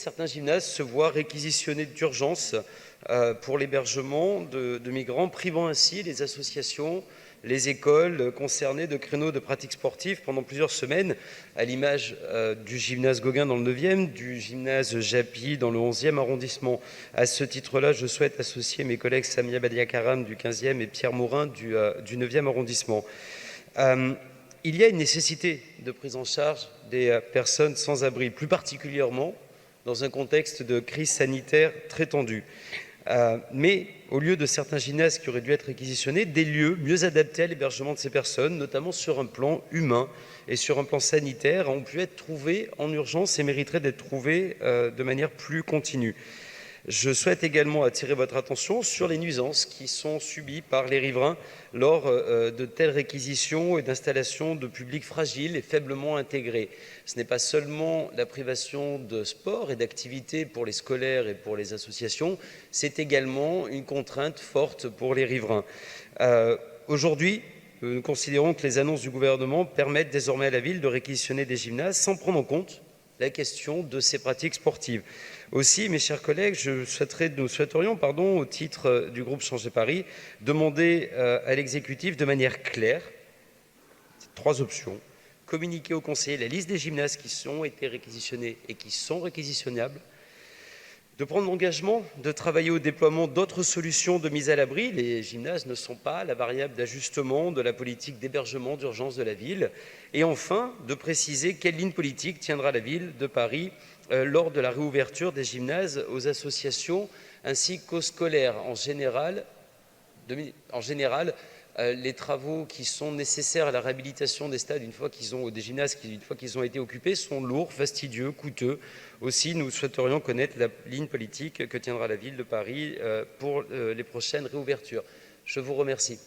Certains gymnases se voient réquisitionnés d'urgence pour l'hébergement de migrants, privant ainsi les associations, les écoles concernées de créneaux de pratiques sportives pendant plusieurs semaines, à l'image du gymnase Gauguin dans le 9e, du gymnase Japy dans le 11e arrondissement. À ce titre-là, je souhaite associer mes collègues Samia Badiakaram du 15e et Pierre Maurin du 9e arrondissement. Il y a une nécessité de prise en charge des personnes sans abri, plus particulièrement dans un contexte de crise sanitaire très tendue. Mais au lieu de certains gymnases qui auraient dû être réquisitionnés, des lieux mieux adaptés à l'hébergement de ces personnes, notamment sur un plan humain et sur un plan sanitaire, ont pu être trouvés en urgence et mériteraient d'être trouvés de manière plus continue. Je souhaite également attirer votre attention sur les nuisances qui sont subies par les riverains lors de telles réquisitions et d'installations de publics fragiles et faiblement intégrés. Ce n'est pas seulement la privation de sport et d'activités pour les scolaires et pour les associations, c'est également une contrainte forte pour les riverains. Aujourd'hui, nous considérons que les annonces du gouvernement permettent désormais à la ville de réquisitionner des gymnases sans prendre en compte la question de ces pratiques sportives. Aussi, mes chers collègues, nous souhaiterions, au titre du groupe Changer Paris, demander à l'exécutif de manière claire 3 options. Communiquer aux conseillers la liste des gymnases qui ont été réquisitionnés et qui sont réquisitionnables, de prendre l'engagement de travailler au déploiement d'autres solutions de mise à l'abri. Les gymnases ne sont pas la variable d'ajustement de la politique d'hébergement d'urgence de la ville. Et enfin, de préciser quelle ligne politique tiendra la ville de Paris lors de la réouverture des gymnases aux associations ainsi qu'aux scolaires. En général, les travaux qui sont nécessaires à la réhabilitation des stades des gymnases une fois qu'ils ont été occupés sont lourds, fastidieux, coûteux. Aussi, nous souhaiterions connaître la ligne politique que tiendra la ville de Paris pour les prochaines réouvertures. Je vous remercie.